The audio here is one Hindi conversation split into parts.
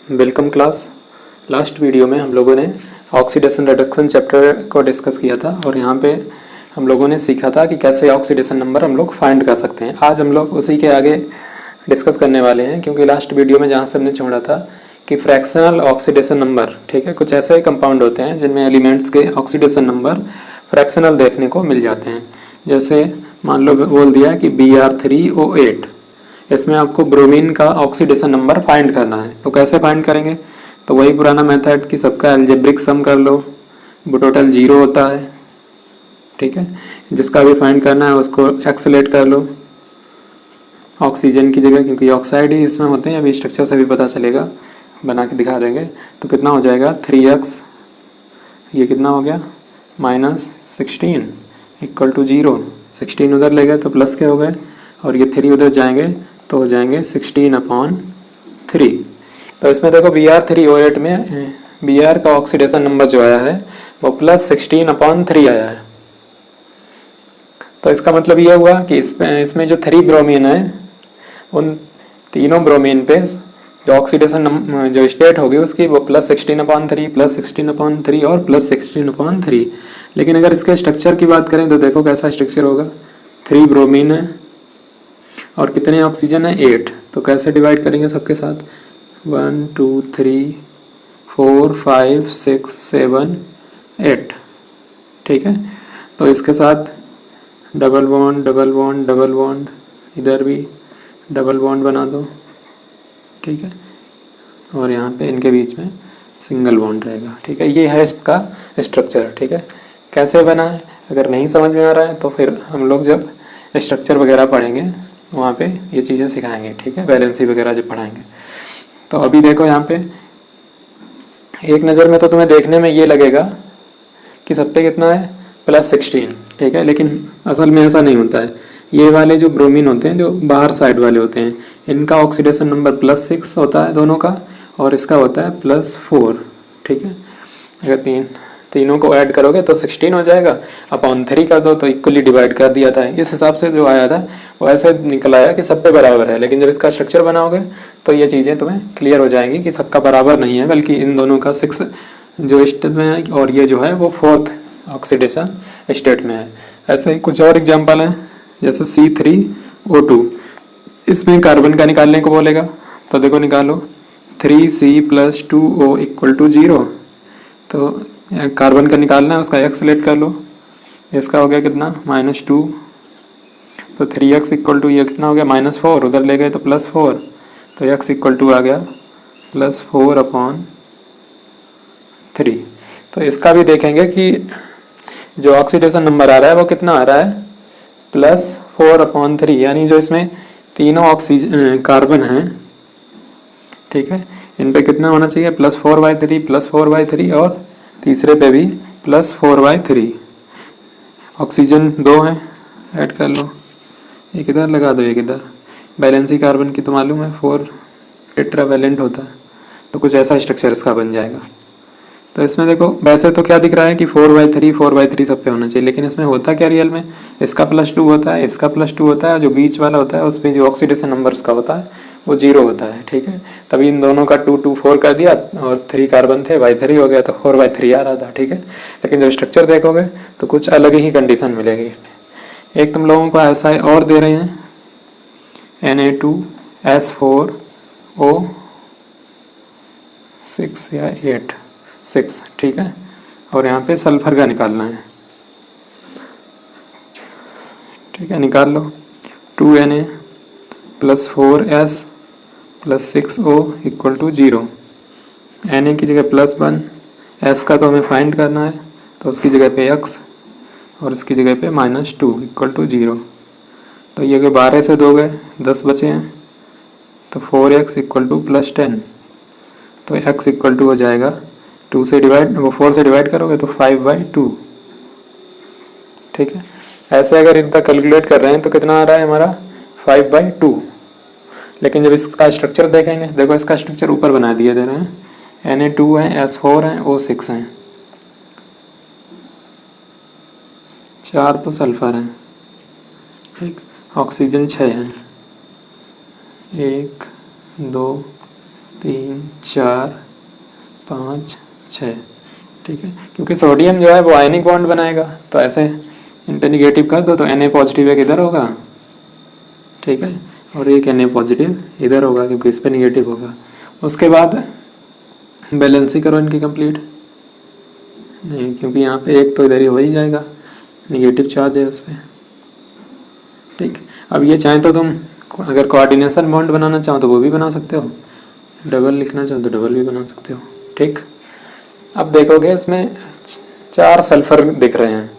Welcome class. लास्ट वीडियो में हम लोगों ने ऑक्सीडेशन रिडक्शन चैप्टर को डिस्कस किया था और यहाँ पे हम लोगों ने सीखा था कि कैसे ऑक्सीडेशन नंबर हम लोग फाइंड कर सकते हैं। आज हम लोग उसी के आगे डिस्कस करने वाले हैं, क्योंकि लास्ट वीडियो में जहाँ से हमने छोड़ा था कि फ्रैक्शनल ऑक्सीडेशन नंबर, ठीक है, कुछ ऐसे कंपाउंड होते हैं जिनमें एलिमेंट्स के ऑक्सीडेशन नंबर फ्रैक्शनल देखने को मिल जाते हैं। जैसे मान लो बोल दिया कि Br3O8, इसमें आपको ब्रोमीन का ऑक्सीडेशन नंबर फाइंड करना है। तो कैसे फाइंड करेंगे? तो वही पुराना मेथड कि सबका अलजेब्रिक सम कर लो, वो टोटल 0 होता है, ठीक है। जिसका भी फाइंड करना है उसको एक्सलेट कर लो ऑक्सीजन की जगह, क्योंकि ऑक्साइड ही इसमें होते हैं। अभी स्ट्रक्चर से भी पता चलेगा, बना के दिखा देंगे। तो कितना हो जाएगा 3x, ये कितना हो गया -16 इक्वल टू 0। 16 उधर ले गए तो प्लस के हो गए, और ये 3 उधर जाएंगे तो हो जाएंगे 16/3। तो इसमें देखो Br3O8 में Br का ऑक्सीडेशन नंबर जो आया है वो +16/3 आया है। तो इसका मतलब ये हुआ कि इसमें जो 3 ब्रोमीन है, उन तीनों ब्रोमीन पे जो ऑक्सीडेशन जो स्टेट होगी उसकी वो +16/3, +16/3 और +16/3। लेकिन अगर इसके स्ट्रक्चर की बात करें तो देखो कैसा स्ट्रक्चर होगा। 3 ब्रोमीन है और कितने ऑक्सीजन है 8। तो कैसे डिवाइड करेंगे सबके साथ? 1 2 3 4 5 6 7 8, ठीक है। तो इसके साथ double bond double bond double bond, इधर भी डबल बॉन्ड बना दो, ठीक है। और यहाँ पे इनके बीच में सिंगल बॉन्ड रहेगा, ठीक है। ये है इसका स्ट्रक्चर, ठीक है। कैसे बना है अगर नहीं समझ में आ रहा है तो फिर हम लोग जब स्ट्रक्चर वगैरह पढ़ेंगे वहाँ पे ये चीज़ें सिखाएंगे, ठीक है। बैलेंसी वगैरह जब पढ़ाएंगे। तो अभी देखो यहाँ पे एक नज़र में तो तुम्हें देखने में ये लगेगा कि सब पे कितना है +16, ठीक है। लेकिन असल में ऐसा नहीं होता है। ये वाले जो ब्रोमीन होते हैं, जो बाहर साइड वाले होते हैं, इनका ऑक्सीडेशन नंबर +6 होता है दोनों का, और इसका होता है +4, ठीक है। अगर तीनों को ऐड करोगे तो 16 हो जाएगा, अपॉन 3 कर दो तो इक्वली डिवाइड कर दिया था। इस हिसाब से जो आया था वो ऐसे निकल आया कि सब पे बराबर है। लेकिन जब इसका स्ट्रक्चर बनाओगे तो ये चीज़ें तुम्हें क्लियर हो जाएंगी कि सबका बराबर नहीं है, बल्कि इन दोनों का 6 जो स्टेट में है और ये जो है वो 4th ऑक्सीडेशन स्टेट में है। ऐसे ही कुछ और एग्जाम्पल हैं, जैसे C3O2, इसमें कार्बन का निकालने को बोलेगा। तो देखो निकालो 3C + 2O = 0। तो कार्बन का निकालना है, उसका एक्सलेट कर लो। इसका हो गया कितना -2। तो 3x = ये कितना हो गया -4, उधर ले गए तो +4। तो x = आ गया +4/3। तो इसका भी देखेंगे कि जो ऑक्सीडेशन नंबर आ रहा है वो कितना आ रहा है +4/3। यानी जो इसमें तीनों ऑक्सीजन कार्बन हैं, ठीक है, इन पे कितना होना चाहिए +4/3 +4/3, और तीसरे पे भी +4/3। ऑक्सीजन 2 हैं, ऐड कर लो। एक इधर लगा दो, एक इधर। बैलेंसी कार्बन की तो मालूम है 4 टेट्रावैलेंट होता है। तो कुछ ऐसा स्ट्रक्चर इसका बन जाएगा। तो इसमें देखो वैसे तो क्या दिख रहा है कि 4/3 सब पे होना चाहिए, लेकिन इसमें होता क्या रियल में, इसका +2 होता है, इसका +2 होता है, जो बीच वाला होता है उसमें जो ऑक्सीडेशन नंबर उसका होता है वो 0 होता है, ठीक है। तभी इन दोनों का 2 2 4 कर दिया और 3 कार्बन थे, y3 हो गया, तो 4/3 आ रहा था, ठीक है। लेकिन जब स्ट्रक्चर देखोगे तो कुछ अलग ही कंडीशन मिलेगी। एक तुम लोगों को ऐसा और दे रहे हैं Na2S4O6 या 6, ठीक है। और यहाँ पे सल्फर का निकालना है, ठीक है। निकाल लो 2Na + 4S + 6O = 0। Na की जगह +1, S का तो हमें फाइंड करना है, तो उसकी जगह पे x और उसकी जगह पे -2 = 0। तो ये 12 से 2 गए, 10 बचे हैं। तो 4x = +10। तो x = हो जाएगा 2 से डिवाइड, वो 4 से डिवाइड करोगे तो 5/2, ठीक है। ऐसे अगर इनका कैलकुलेट कर रहे हैं तो कितना आ रहा है हमारा 5/2। लेकिन जब इसका स्ट्रक्चर देखेंगे, देखो इसका स्ट्रक्चर ऊपर बना दिए दे रहे हैं। Na2 है, S4 है, O6 हैं, 4 तो सल्फर हैं, ठीक। ऑक्सीजन 6 हैं, 1 2 3 4 5 6, ठीक है। क्योंकि सोडियम जो है वो आयनिक बॉन्ड बनाएगा, तो ऐसे इन पे निगेटिव कर दो तो Na पॉजिटिव एक इधर होगा, ठीक है, और एक Na पॉजिटिव इधर होगा क्योंकि इस पे निगेटिव होगा। उसके बाद बैलेंस ही करो इनकी कंप्लीट, नहीं क्योंकि यहाँ पे एक तो इधर ही हो ही जाएगा, निगेटिव चार्ज है उस पर, ठीक। अब ये चाहे तो तुम अगर कोऑर्डिनेशन बॉन्ड बनाना चाहो तो वो भी बना सकते हो, डबल लिखना चाहो तो डबल भी बना सकते हो, ठीक। अब देखोगे इसमें 4 सल्फर दिख रहे हैं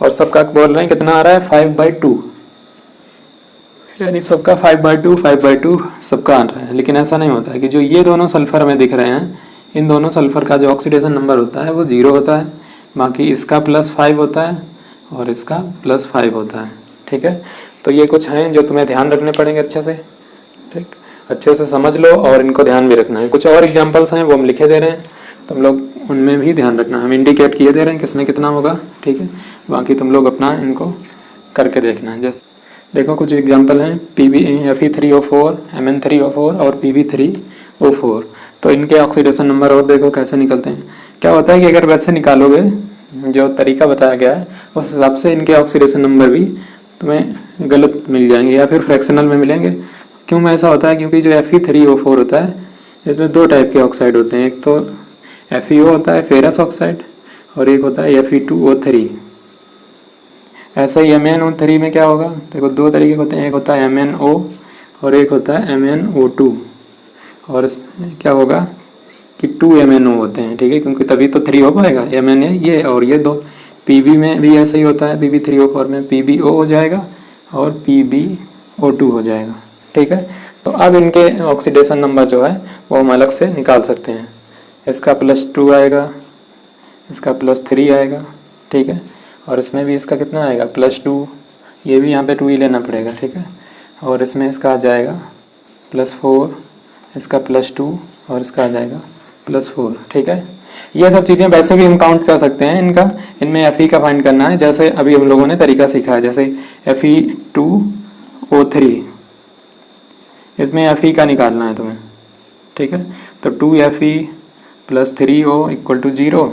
और सबका बोल रहे हैं कितना आ रहा है 5/2, यानी सबका 5/2 सबका आ रहा है। लेकिन ऐसा नहीं होता है कि जो ये दोनों सल्फर हमें दिख रहे हैं, इन दोनों सल्फर का जो ऑक्सीडेशन नंबर होता है वो 0 होता है, बाकी इसका +5 होता है और इसका +5 होता है, ठीक है। तो ये कुछ हैं जो तुम्हें ध्यान रखने पड़ेंगे अच्छे से, ठीक, अच्छे से समझ लो और इनको ध्यान भी रखना है। कुछ और एग्जांपल्स हैं वो हम लिखे दे रहे हैं, तुम लोग उनमें भी ध्यान रखना, हम इंडिकेट किए दे रहे हैं किसमें कितना होगा, ठीक है। बाकी तुम लोग अपना इनको करके देखना है। जैसे देखो कुछ एग्जांपल हैं Fe3O4, Mn3O4 और Pb3O4। तो इनके ऑक्सीडेशन नंबर और देखो कैसे निकलते हैं। क्या होता है कि अगर वैसे निकालोगे जो तरीका बताया गया है उस हिसाब से इनके ऑक्सीडेशन नंबर भी तुम्हें गलत मिल जाएंगे या फिर फ्रैक्शनल में मिलेंगे। क्यों ऐसा होता है? क्योंकि जो Fe3O4 होता है इसमें 2 टाइप के ऑक्साइड होते हैं, एक तो FeO होता है फेरस ऑक्साइड और एक होता है Fe2O3। ऐसा ही MnO3 में क्या होगा, देखो 2 तरीके होते हैं, एक होता है MnO और एक होता है MnO2। और इसमें क्या होगा कि 2 MnO होते हैं, ठीक है, क्योंकि तभी तो 3 हो पाएगा। Mn ये और ये 2। Pb में भी ऐसा ही होता है, Pb3O4 में PbO हो जाएगा और PbO2 हो जाएगा, ठीक है। तो अब इनके ऑक्सीडेशन नंबर जो है वो हम अलग से निकाल सकते हैं। इसका +2 आएगा, इसका +3 आएगा, ठीक है, और इसमें भी इसका कितना आएगा +2, ये भी यहाँ पे 2 ही लेना पड़ेगा, ठीक है। और इसमें इसका आ जाएगा +4, इसका +2 और इसका आ जाएगा +4, ठीक है। ये सब चीज़ें वैसे भी हम काउंट कर सकते हैं इनका, इनमें Fe का फाइंड करना है, जैसे अभी हम लोगों ने तरीका सीखा है, जैसे Fe2O3 इसमें Fe का निकालना है तुम्हें, ठीक है। तो 2Fe + 3O = 0,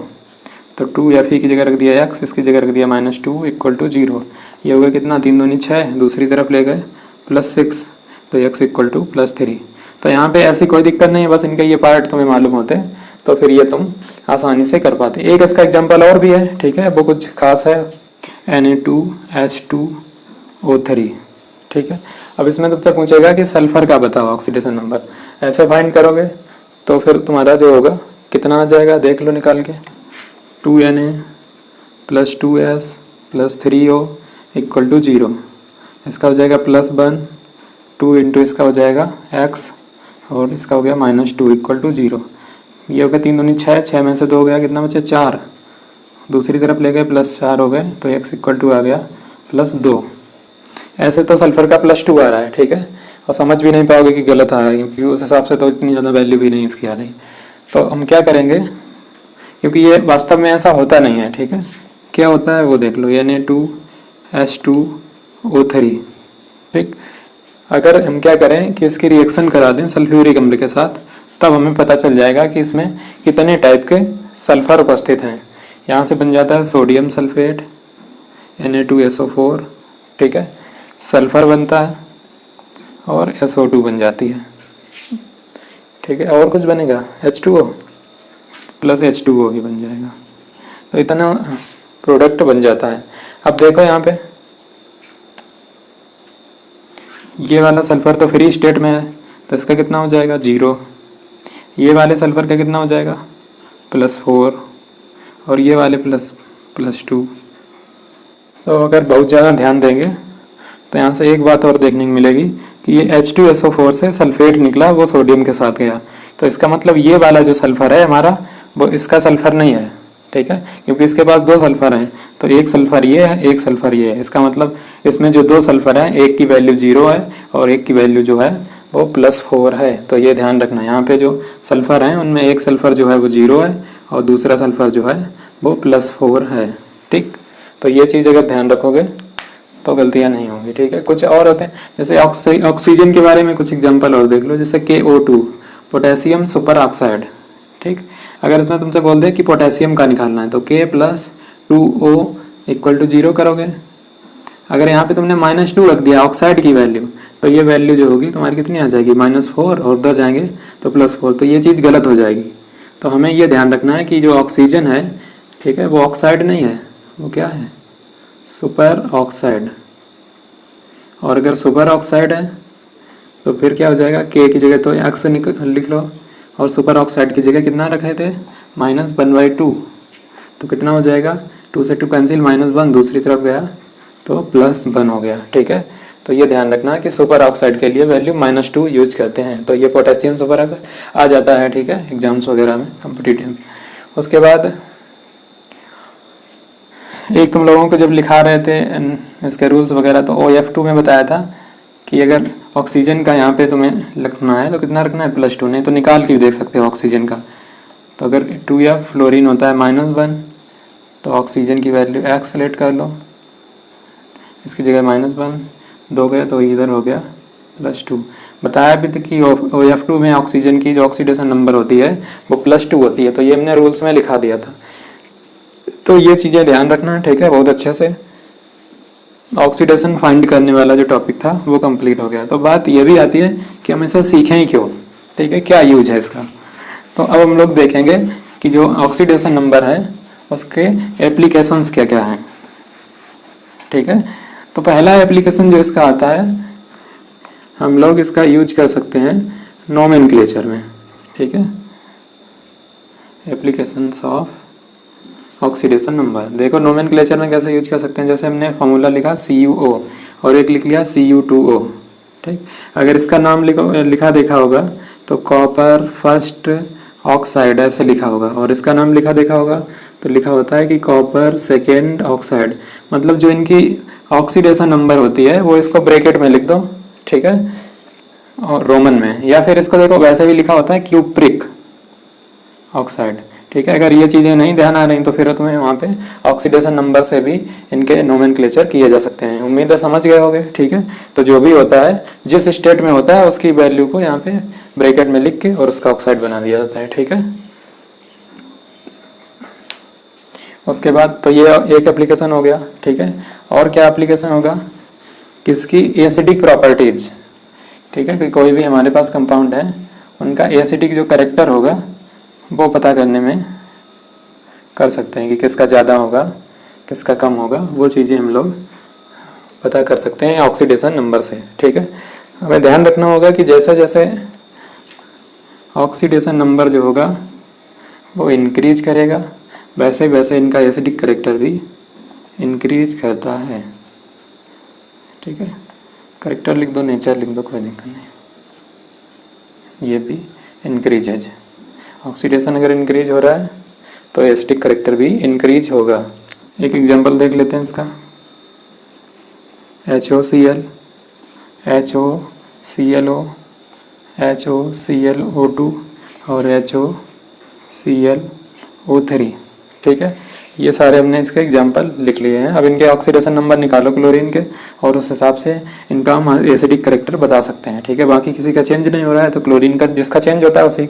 तो 2Fe की जगह रख दिया x, इसकी जगह रख दिया -2 = 0। ये हो गया कितना, 3 दूनी 6, दूसरी तरफ ले गए +6, तो x = +3। तो यहाँ पे ऐसी कोई दिक्कत नहीं है, बस इनके ये पार्ट तुम्हें मालूम होते तो फिर ये तुम आसानी से कर पाते। एक इसका एग्जांपल और भी है, ठीक है, वो कुछ खास है, Na2H2O3, ठीक है। अब इसमें तुमसे पूछेगा कि सल्फर का बताओ ऑक्सीडेशन नंबर, ऐसे फाइंड करोगे तो फिर तुम्हारा जो होगा कितना आ जाएगा, देख लो निकाल के। 2Na + 2S + 3O = 0, इसका हो जाएगा +1, 2 इंटू इसका हो जाएगा x और इसका हो गया -2 = 0। ये हो गया 3 दूनी 6, 6 में से 2 हो गया, कितना बचे 4, दूसरी तरफ ले गए +4 हो गए, तो x = आ गया +2। ऐसे तो सल्फर का +2 आ रहा है, ठीक है, और समझ भी नहीं पाओगे कि गलत आ रहा है, क्योंकि उस हिसाब से तो इतनी ज़्यादा वैल्यू भी नहीं इसकी आ रही। तो हम क्या करेंगे, क्योंकि ये वास्तव में ऐसा होता नहीं है, ठीक है, क्या होता है वो देख लो, Na2H2O3, ठीक। अगर हम क्या करें कि इसकी रिएक्शन करा दें सल्फ्यूरिक अम्ल के साथ, तब हमें पता चल जाएगा कि इसमें कितने टाइप के सल्फर उपस्थित हैं। यहाँ से बन जाता है सोडियम सल्फेट Na2SO4, ठीक है, सल्फर बनता है और SO2 बन जाती है, ठीक है, और कुछ बनेगा H2O + H2O भी बन जाएगा, तो इतना प्रोडक्ट बन जाता है। अब देखो यहाँ पे ये वाला सल्फर तो फ्री स्टेट में है, तो इसका कितना हो जाएगा 0। ये वाले सल्फर का कितना हो जाएगा +4 और ये वाले +2। तो अगर बहुत ज़्यादा ध्यान देंगे तो यहाँ से एक बात और देखने को मिलेगी कि ये H2SO4 से सल्फेट निकला, वो सोडियम के साथ गया, तो इसका मतलब ये वाला जो सल्फर है हमारा वो इसका सल्फर नहीं है, ठीक है, क्योंकि इसके पास 2 सल्फर हैं, तो एक सल्फर ये है, एक सल्फर ये है। इसका मतलब इसमें जो 2 सल्फर हैं, एक की वैल्यू 0 है और एक की वैल्यू जो है वो +4 है। तो ये ध्यान रखना, यहाँ पे जो सल्फर हैं उनमें एक सल्फर जो है वो 0 है और दूसरा सल्फर जो है वो +4 है, ठीक। तो ये चीज़ अगर ध्यान रखोगे तो गलतियाँ नहीं होंगी, ठीक है। कुछ और होते हैं, जैसे ऑक्सीजन के बारे में कुछ एग्जाम्पल और देख लो, जैसे KO2 पोटेशियम सुपर ऑक्साइड, ठीक। अगर इसमें तुमसे बोल दे कि पोटेशियम का निकालना है तो K+2O = 0 करोगे। अगर यहाँ पे तुमने -2 रख दिया ऑक्साइड की वैल्यू, तो ये वैल्यू जो होगी तुम्हारी कितनी आ जाएगी, -4, और उधर जाएंगे तो +4, तो ये चीज़ गलत हो जाएगी। तो हमें ये ध्यान रखना है कि जो ऑक्सीजन है, ठीक है, वो ऑक्साइड नहीं है, वो क्या है, सुपर ऑक्साइड। और अगर सुपर ऑक्साइड है तो फिर क्या हो जाएगा, K की जगह तो X लिख लो, और सुपर ऑक्साइड की जगह कितना रखे थे, -1/2, तो कितना हो जाएगा, 2 से 2 कैंसिल, -1 दूसरी तरफ गया तो +1 हो गया, ठीक है। तो ये ध्यान रखना कि सुपर ऑक्साइड के लिए वैल्यू -2 यूज करते हैं। तो ये पोटेशियम सुपर ऑक्साइड आ जाता है, ठीक है, एग्जाम्स वगैरह में, कॉम्पिटिटिव। उसके बाद एक तुम लोगों को जब लिखा रहे थे इसके रूल्स वगैरह, तो OF2 में बताया था कि अगर ऑक्सीजन का यहाँ पे तुम्हें लिखना है तो कितना रखना है, +2, नहीं तो निकाल के भी देख सकते हो ऑक्सीजन का। तो अगर 2F फ्लोरीन होता है -1, तो ऑक्सीजन की वैल्यू X सेलेक्ट कर लो, इसकी जगह -1 दोगे तो इधर हो गया +2। बताया भी था कि OF2 में ऑक्सीजन की जो ऑक्सीडेशन नंबर होती है वो +2 होती है, तो ये हमने रूल्स में लिखा दिया था। तो ये चीज़ें ध्यान रखना, ठीक है, बहुत अच्छे से। ऑक्सीडेशन फाइंड करने वाला जो टॉपिक था वो कंप्लीट हो गया। तो बात ये भी आती है कि हम इसे सीखें ही क्यों, ठीक है, क्या यूज है इसका। तो अब हम लोग देखेंगे कि जो ऑक्सीडेशन नंबर है उसके एप्लीकेशंस क्या क्या हैं, ठीक है। तो पहला एप्लीकेशन जो इसका आता है, हम लोग इसका यूज कर सकते हैं नोमेनक्लेचर में, ठीक है। एप्लीकेशंस ऑफ ऑक्सीडेशन नंबर, देखो नोमेनक्लेचर में कैसे यूज कर सकते हैं। जैसे हमने फॉर्मूला लिखा CuO और एक लिख लिया Cu2O, ठीक। अगर इसका नाम लिखा देखा होगा तो कॉपर फर्स्ट ऑक्साइड ऐसे लिखा होगा, और इसका नाम लिखा देखा होगा तो लिखा होता है कि कॉपर सेकेंड ऑक्साइड। मतलब जो इनकी ऑक्सीडेशन नंबर होती है वो इसको ब्रैकेट में लिख दो, ठीक है, और रोमन में, या फिर इसको देखो वैसे भी लिखा होता है क्यूप्रिक ऑक्साइड, ठीक है। अगर ये चीज़ें नहीं ध्यान आ रही तो फिर तुम्हें वहाँ पे ऑक्सीडेशन नंबर से भी इनके नोमेनक्लेचर किए जा सकते हैं। उम्मीद है समझ गए होगे, ठीक है। तो जो भी होता है, जिस स्टेट में होता है उसकी वैल्यू को यहाँ पे ब्रैकेट में लिख के और उसका ऑक्साइड बना दिया जाता है, ठीक है। उसके बाद तो ये एक एप्लीकेशन हो गया, ठीक है। और क्या एप्लीकेशन होगा, किसकी, एसिडिक प्रॉपर्टीज, ठीक है, कि कोई भी हमारे पास कंपाउंड है उनका एसिडिक जो कैरेक्टर होगा वो पता करने में कर सकते हैं कि किसका ज़्यादा होगा किसका कम होगा, वो चीज़ें हम लोग पता कर सकते हैं ऑक्सीडेशन नंबर से, ठीक है। हमें ध्यान रखना होगा कि जैसे जैसे ऑक्सीडेशन नंबर जो होगा वो इंक्रीज करेगा वैसे वैसे इनका एसिडिक कैरेक्टर भी इंक्रीज करता है, ठीक है। कैरेक्टर लिख दो, नेचर लिख दो, कोई दिक्कत नहीं। ये भी इंक्रीज है, ऑक्सीडेशन अगर इंक्रीज हो रहा है तो एसिडिक कैरेक्टर भी इंक्रीज होगा। एक एग्जांपल देख लेते हैं इसका, HOCl, HOClO, HOClO2 और HOClO3, ठीक है। ये सारे हमने इसके एग्जांपल लिख लिए हैं। अब इनके ऑक्सीडेशन नंबर निकालो क्लोरीन के, और उस हिसाब से इनका हम एसिडिक कैरेक्टर बता सकते हैं, ठीक है। बाकी किसी का चेंज नहीं हो रहा है तो क्लोरीन का जिसका चेंज होता है उसी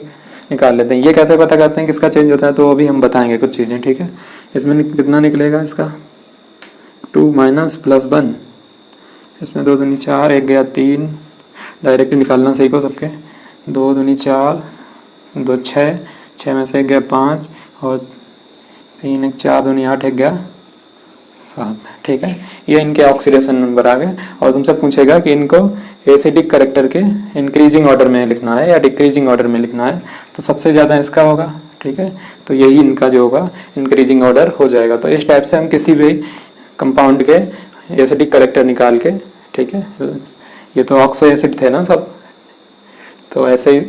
निकाल लेते हैं। ये कैसे पता करते हैं किसका चेंज होता है, तो अभी हम बताएंगे कुछ चीज़ें, ठीक है। इसमें कितना निकलेगा इसका, 2 - +1, इसमें 2 दूनी 4, एक गया 3, डायरेक्ट निकालना सीखो सबके। 2 दूनी 4, 2 6, 6 में से एक गया 5, और 3 1 4 दूनी 8, एक गया 7, ठीक है। ये इनके ऑक्सीडेशन नंबर आ गए। और तुमसे पूछेगा कि इनको एसिडिक कैरेक्टर के इंक्रीजिंग ऑर्डर में लिखना है या डिक्रीजिंग ऑर्डर में लिखना है, तो सबसे ज़्यादा इसका होगा, ठीक है। तो यही इनका जो होगा इंक्रीजिंग ऑर्डर हो जाएगा। तो इस टाइप से हम किसी भी कंपाउंड के एसिडिक कैरेक्टर निकाल के, ठीक है, ये तो ऑक्सो एसिड थे ना सब, तो ऐसे ही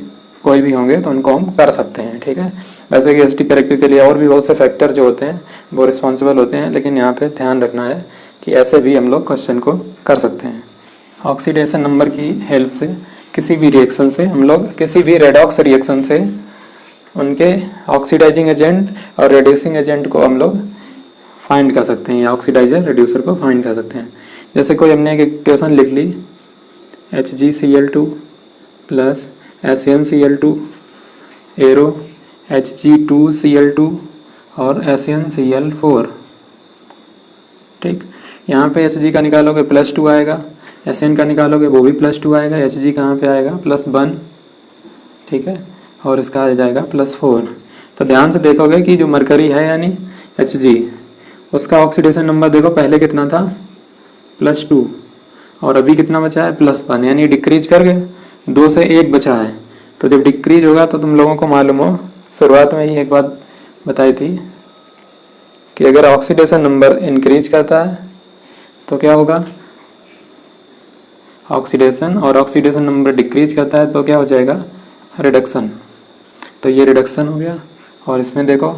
कोई भी होंगे तो उनको हम कर सकते हैं, ठीक है। वैसे कि एसिडिक कैरेक्टर के लिए और भी बहुत से फैक्टर जो होते हैं वो रिस्पॉन्सिबल होते हैं, लेकिन यहाँ पे ध्यान रखना है कि ऐसे भी हम लोग क्वेश्चन को कर सकते हैं। ऑक्सीडेशन नंबर की हेल्प से किसी भी रिएक्शन से हम लोग, किसी भी रेडॉक्स रिएक्शन से उनके ऑक्सीडाइजिंग एजेंट और रिड्यूसिंग एजेंट को हम लोग फाइंड कर सकते हैं, या ऑक्सीडाइजर रिड्यूसर को फाइंड कर सकते हैं। जैसे कोई हमने एक इक्वेशन लिख ली, HgCl2 + HnCl2 एरो Hg2Cl2 और SnCl4। ठीक, यहाँ पे Hg का निकालोगे +2 आएगा, Sn का निकालोगे वो भी +2 आएगा, Hg कहाँ पे आएगा +1। ठीक है, और इसका आ जाएगा +4। तो ध्यान से देखोगे कि जो मरकरी है यानी Hg, उसका ऑक्सीडेशन नंबर देखो पहले कितना था +2 और अभी कितना बचा है +1, यानी डिक्रीज कर गए, 2 से 1 बचा है। तो जब डिक्रीज होगा तो तुम लोगों को मालूम हो, शुरुआत में ही एक बात बताई थी कि अगर ऑक्सीडेशन नंबर इंक्रीज करता है तो क्या होगा, ऑक्सीडेशन, और ऑक्सीडेशन नंबर डिक्रीज करता है तो क्या हो जाएगा रिडक्शन। तो ये रिडक्शन हो गया, और इसमें देखो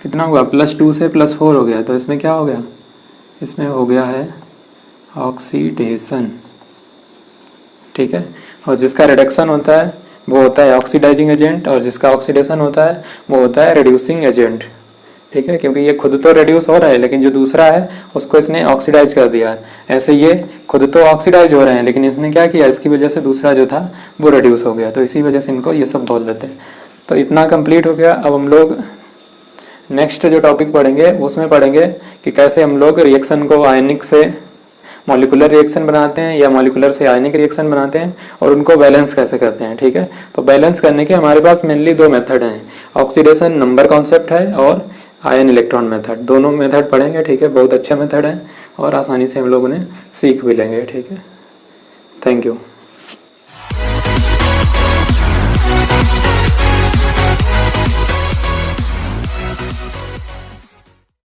कितना हुआ +2 से +4 हो गया, तो इसमें क्या हो गया, इसमें हो गया है ऑक्सीडेशन। ठीक है, और जिसका रिडक्शन होता है वो होता है ऑक्सीडाइजिंग एजेंट, और जिसका ऑक्सीडेशन होता है वो होता है रिड्यूसिंग एजेंट। ठीक है, क्योंकि ये खुद तो रिड्यूस हो रहा है लेकिन जो दूसरा है उसको इसने ऑक्सीडाइज कर दिया है। ऐसे ये खुद तो ऑक्सीडाइज हो रहे हैं लेकिन इसने क्या किया, इसकी वजह से दूसरा जो था वो रिड्यूस हो गया, तो इसी वजह से इनको ये सब बोल देते हैं। तो इतना कंप्लीट हो गया। अब हम लोग नेक्स्ट जो टॉपिक पढ़ेंगे उसमें पढ़ेंगे कि कैसे हम लोग रिएक्शन को आयनिक से मॉलिकुलर रिएक्शन बनाते हैं या मॉलिकुलर से आयनिक रिएक्शन बनाते हैं, और उनको बैलेंस कैसे करते हैं। ठीक है, तो बैलेंस करने के हमारे पास मेनली 2 मेथड हैं, ऑक्सीडेशन नंबर कॉन्सेप्ट है और आयन इलेक्ट्रॉन मेथड। दोनों मेथड पढ़ेंगे। ठीक है, बहुत अच्छा मेथड है और आसानी से हम लोग उन्हें सीख भी लेंगे। ठीक है, थैंक यू।